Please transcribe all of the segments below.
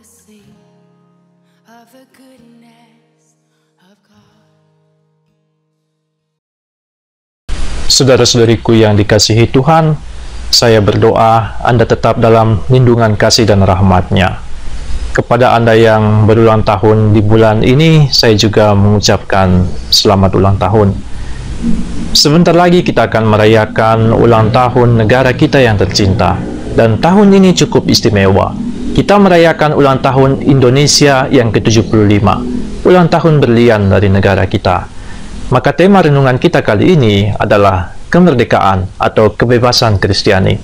see of the goodness of God. Saudara-saudariku yang dikasihi Tuhan, saya berdoa Anda tetap dalam lindungan kasih dan rahmat-Nya. Kepada Anda yang berulang tahun di bulan ini, saya juga mengucapkan selamat ulang tahun. Sebentar lagi kita akan merayakan ulang tahun negara kita yang tercinta. Dan tahun ini cukup istimewa. Kita merayakan ulang tahun Indonesia yang ke-75, ulang tahun berlian dari negara kita. Maka tema renungan kita kali ini adalah kemerdekaan atau kebebasan Kristiani.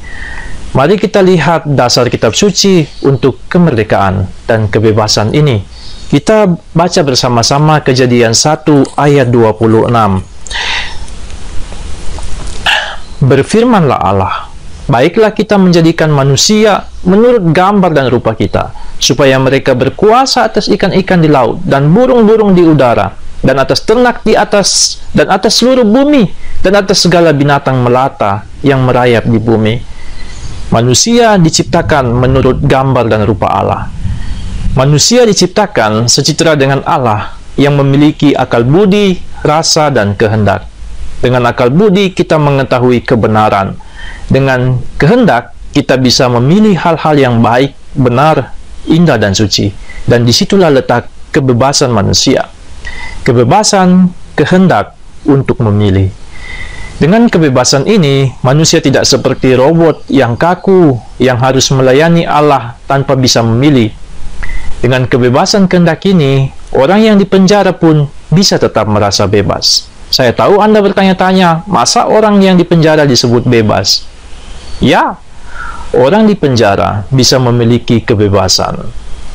Mari kita lihat dasar kitab suci untuk kemerdekaan dan kebebasan ini. Kita baca bersama-sama Kejadian 1 ayat 26. Berfirmanlah Allah, baiklah kita menjadikan manusia menurut gambar dan rupa kita, supaya mereka berkuasa atas ikan-ikan di laut dan burung-burung di udara, dan atas ternak di atas, dan atas seluruh bumi, dan atas segala binatang melata yang merayap di bumi. Manusia diciptakan menurut gambar dan rupa Allah. Manusia diciptakan secitra dengan Allah yang memiliki akal budi, rasa, dan kehendak. Dengan akal budi kita mengetahui kebenaran. Dengan kehendak kita bisa memilih hal-hal yang baik, benar, indah, dan suci. Dan disitulah letak kebebasan manusia. Kebebasan kehendak untuk memilih. Dengan kebebasan ini, manusia tidak seperti robot yang kaku, yang harus melayani Allah tanpa bisa memilih. Dengan kebebasan kehendak ini, orang yang dipenjara pun bisa tetap merasa bebas. Saya tahu Anda bertanya-tanya, masa orang yang dipenjara disebut bebas? Ya, orang di penjara bisa memiliki kebebasan,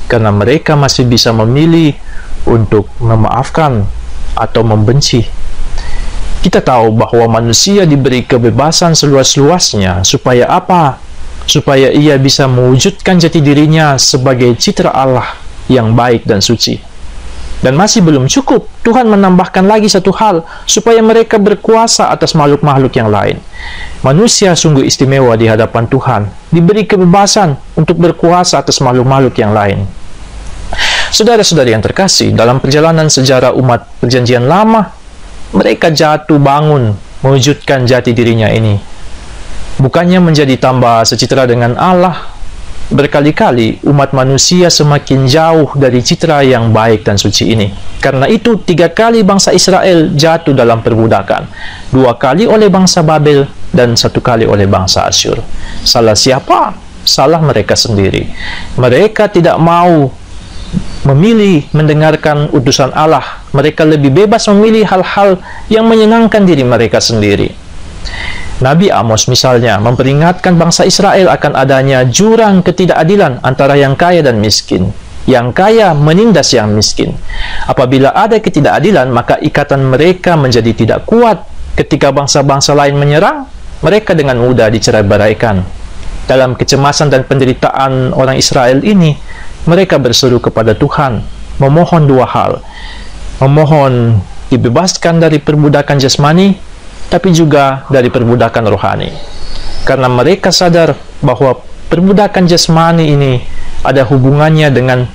karena mereka masih bisa memilih untuk memaafkan atau membenci. Kita tahu bahwa manusia diberi kebebasan seluas-luasnya, supaya apa? Supaya ia bisa mewujudkan jati dirinya sebagai citra Allah yang baik dan suci. Dan masih belum cukup, Tuhan menambahkan lagi satu hal, supaya mereka berkuasa atas makhluk-makhluk yang lain. Manusia sungguh istimewa di hadapan Tuhan, diberi kebebasan untuk berkuasa atas makhluk-makhluk yang lain. Saudara-saudari yang terkasih, dalam perjalanan sejarah umat Perjanjian Lama, mereka jatuh bangun mewujudkan jati dirinya ini. Bukannya menjadi tambah secitra dengan Allah, berkali-kali umat manusia semakin jauh dari citra yang baik dan suci ini. Karena itu 3 kali bangsa Israel jatuh dalam perbudakan, 2 kali oleh bangsa Babel dan 1 kali oleh bangsa Asyur. Salah siapa? Salah mereka sendiri. Mereka tidak mau memilih mendengarkan utusan Allah. Mereka lebih bebas memilih hal-hal yang menyenangkan diri mereka sendiri. Nabi Amos misalnya memperingatkan bangsa Israel akan adanya jurang ketidakadilan antara yang kaya dan miskin. Yang kaya menindas yang miskin. Apabila ada ketidakadilan, maka ikatan mereka menjadi tidak kuat. Ketika bangsa-bangsa lain menyerang, mereka dengan mudah dicerai-beraikan. Dalam kecemasan dan penderitaan orang Israel ini, mereka berseru kepada Tuhan, memohon 2 hal. Memohon dibebaskan dari perbudakan jasmani, tapi juga dari perbudakan rohani. Karena mereka sadar bahwa perbudakan jasmani ini ada hubungannya dengan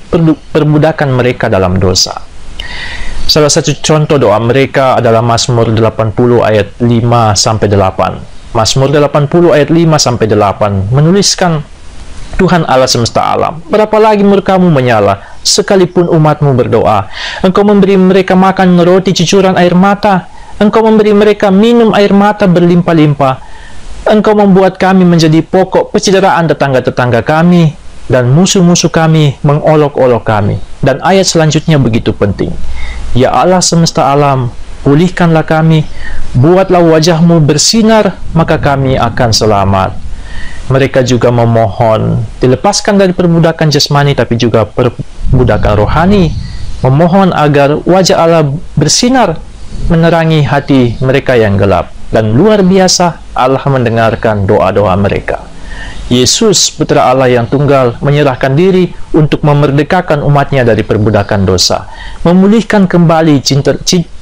perbudakan mereka dalam dosa. Salah satu contoh doa mereka adalah Mazmur 80 ayat 5-8. Mazmur 80 ayat 5-8 menuliskan, Tuhan Allah semesta alam, berapa lagi murkamu menyala, sekalipun umatmu berdoa. Engkau memberi mereka makan roti cucuran air mata. Engkau memberi mereka minum air mata berlimpah-limpah. Engkau membuat kami menjadi pokok pencideraan tetangga-tetangga kami, dan musuh-musuh kami mengolok-olok kami. Dan ayat selanjutnya begitu penting. Ya Allah semesta alam, pulihkanlah kami, buatlah wajahmu bersinar, maka kami akan selamat. Mereka juga memohon dilepaskan dari perbudakan jasmani, tapi juga perbudakan rohani. Memohon agar wajah Allah bersinar, menerangi hati mereka yang gelap. Dan luar biasa, Allah mendengarkan doa-doa mereka. Yesus, Putra Allah yang tunggal, menyerahkan diri untuk memerdekakan umatnya dari perbudakan dosa, memulihkan kembali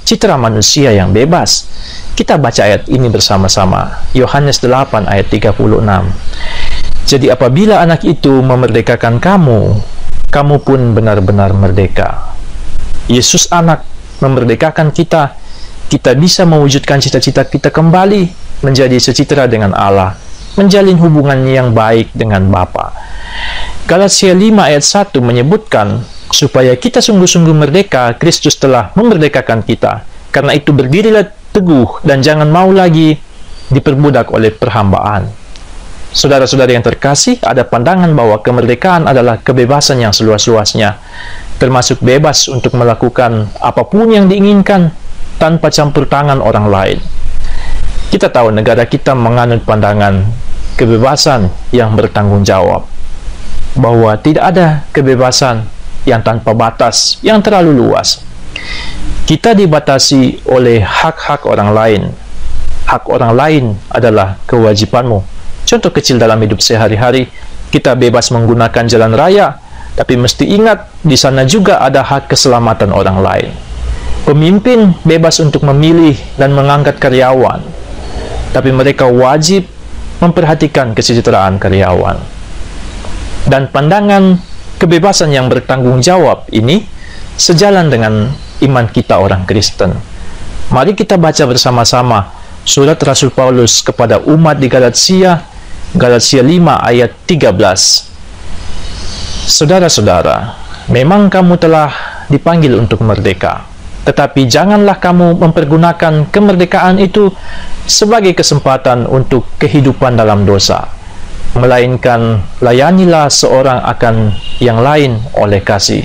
citra manusia yang bebas. Kita baca ayat ini bersama-sama. Yohanes 8 ayat 36. Jadi apabila anak itu memerdekakan kamu, kamu pun benar-benar merdeka. Yesus Anak memerdekakan kita. Kita bisa mewujudkan cita-cita kita kembali menjadi secitra dengan Allah, menjalin hubungan yang baik dengan Bapa. Galatia 5 ayat 1 menyebutkan, supaya kita sungguh-sungguh merdeka, Kristus telah memerdekakan kita. Karena itu berdirilah teguh dan jangan mau lagi diperbudak oleh perhambaan. Saudara-saudara yang terkasih, ada pandangan bahwa kemerdekaan adalah kebebasan yang seluas-luasnya, termasuk bebas untuk melakukan apapun yang diinginkan tanpa campur tangan orang lain. Kita tahu negara kita menganut pandangan kebebasan yang bertanggung jawab, bahwa tidak ada kebebasan yang tanpa batas, yang terlalu luas. Kita dibatasi oleh hak-hak orang lain. Hak orang lain adalah kewajibanmu. Contoh kecil dalam hidup sehari-hari, kita bebas menggunakan jalan raya, tapi mesti ingat, di sana juga ada hak keselamatan orang lain. Pemimpin bebas untuk memilih dan mengangkat karyawan, tapi mereka wajib memperhatikan kesejahteraan karyawan. Dan pandangan kebebasan yang bertanggung jawab ini sejalan dengan iman kita orang Kristen. Mari kita baca bersama-sama surat Rasul Paulus kepada umat di Galatia 5 ayat 13. Saudara-saudara, memang kamu telah dipanggil untuk merdeka, tetapi janganlah kamu mempergunakan kemerdekaan itu sebagai kesempatan untuk kehidupan dalam dosa, melainkan layanilah seorang akan yang lain oleh kasih.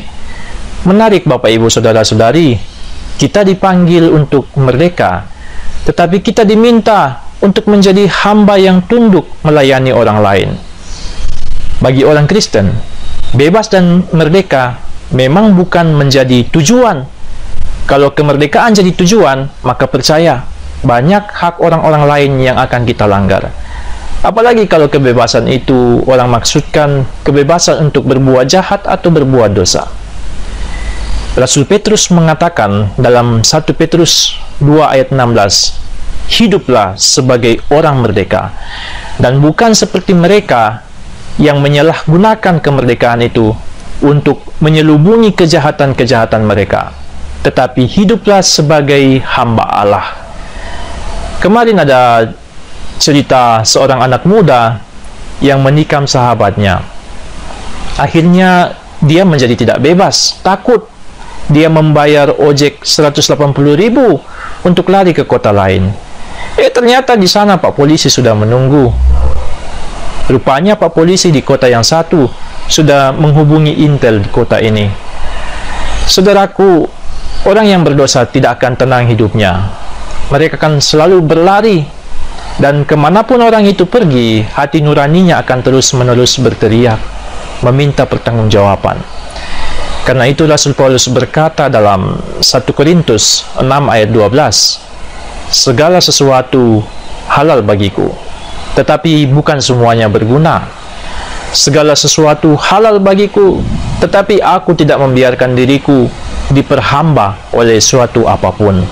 Menarik Bapak Ibu Saudara-saudari, kita dipanggil untuk merdeka, tetapi kita diminta untuk menjadi hamba yang tunduk melayani orang lain. Bagi orang Kristen, bebas dan merdeka memang bukan menjadi tujuan. Kalau kemerdekaan jadi tujuan, maka percaya, banyak hak orang-orang lain yang akan kita langgar. Apalagi kalau kebebasan itu orang maksudkan kebebasan untuk berbuat jahat atau berbuat dosa. Rasul Petrus mengatakan dalam 1 Petrus 2 ayat 16, hiduplah sebagai orang merdeka, dan bukan seperti mereka yang menyalahgunakan kemerdekaan itu untuk menyelubungi kejahatan-kejahatan mereka, tetapi hiduplah sebagai hamba Allah. Kemarin ada cerita seorang anak muda yang menikam sahabatnya. Akhirnya dia menjadi tidak bebas, takut. Dia membayar ojek 180.000 untuk lari ke kota lain. Ternyata di sana Pak Polisi sudah menunggu. Rupanya Pak Polisi di kota yang satu sudah menghubungi intel di kota ini. Saudaraku, orang yang berdosa tidak akan tenang hidupnya. Mereka akan selalu berlari, dan kemanapun orang itu pergi, hati nuraninya akan terus-menerus berteriak, meminta pertanggungjawaban. Karena itu Rasul Paulus berkata dalam 1 Korintus 6 ayat 12, segala sesuatu halal bagiku, tetapi bukan semuanya berguna. Segala sesuatu halal bagiku, tetapi aku tidak membiarkan diriku diperhamba oleh suatu apapun.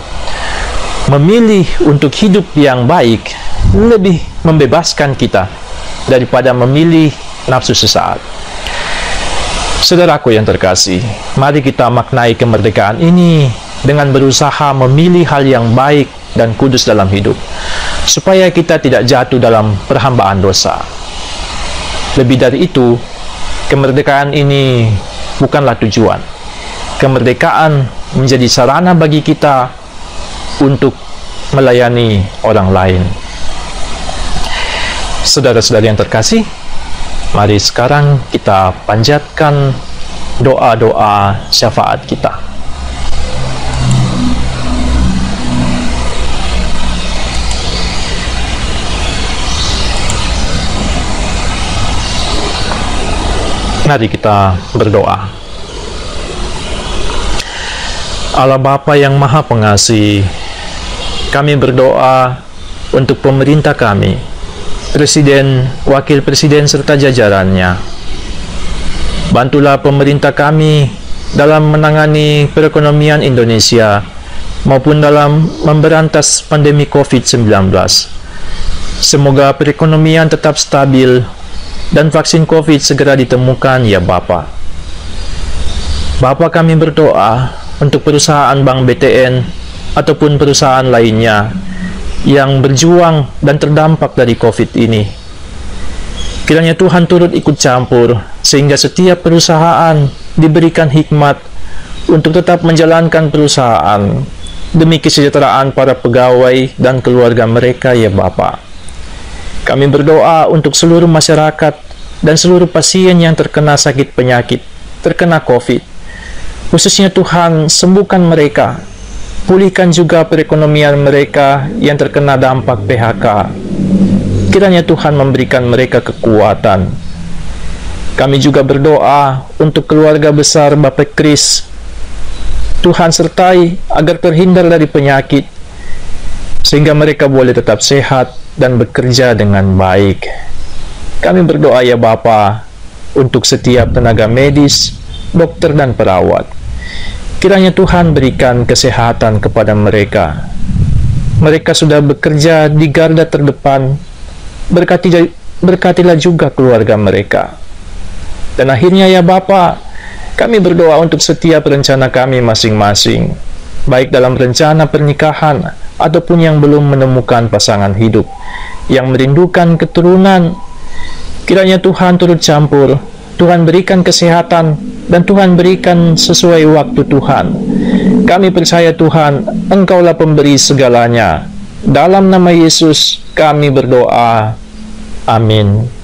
Memilih untuk hidup yang baik lebih membebaskan kita daripada memilih nafsu sesaat. Saudaraku yang terkasih, mari kita maknai kemerdekaan ini dengan berusaha memilih hal yang baik dan kudus dalam hidup, supaya kita tidak jatuh dalam perhambaan dosa. Lebih dari itu, kemerdekaan ini bukanlah tujuan. Kemerdekaan menjadi sarana bagi kita untuk melayani orang lain. Saudara-saudari yang terkasih, mari sekarang kita panjatkan doa-doa syafaat kita. Mari kita berdoa. Allah Bapa yang Maha Pengasih, kami berdoa untuk pemerintah kami, Presiden, Wakil Presiden, serta jajarannya. Bantulah pemerintah kami dalam menangani perekonomian Indonesia maupun dalam memberantas pandemi COVID-19. Semoga perekonomian tetap stabil dan vaksin COVID segera ditemukan, ya Bapa. Bapa, kami berdoa untuk perusahaan Bank BTN ataupun perusahaan lainnya yang berjuang dan terdampak dari COVID ini. Kiranya Tuhan turut ikut campur sehingga setiap perusahaan diberikan hikmat untuk tetap menjalankan perusahaan demi kesejahteraan para pegawai dan keluarga mereka, ya Bapa. Kami berdoa untuk seluruh masyarakat dan seluruh pasien yang terkena sakit penyakit, terkena COVID. Khususnya Tuhan, sembuhkan mereka. Pulihkan juga perekonomian mereka yang terkena dampak PHK. Kiranya Tuhan memberikan mereka kekuatan. Kami juga berdoa untuk keluarga besar Bapak Kris. Tuhan sertai agar terhindar dari penyakit, sehingga mereka boleh tetap sehat dan bekerja dengan baik. Kami berdoa, ya Bapa, untuk setiap tenaga medis, dokter dan perawat. Kiranya Tuhan berikan kesehatan kepada mereka. Mereka sudah bekerja di garda terdepan. Berkatilah juga keluarga mereka. Dan akhirnya, ya Bapa, kami berdoa untuk setiap rencana kami masing-masing, baik dalam rencana pernikahan ataupun yang belum menemukan pasangan hidup, yang merindukan keturunan. Kiranya Tuhan turut campur, Tuhan berikan kesehatan, dan Tuhan berikan sesuai waktu Tuhan. Kami percaya Tuhan, Engkaulah pemberi segalanya. Dalam nama Yesus kami berdoa. Amin.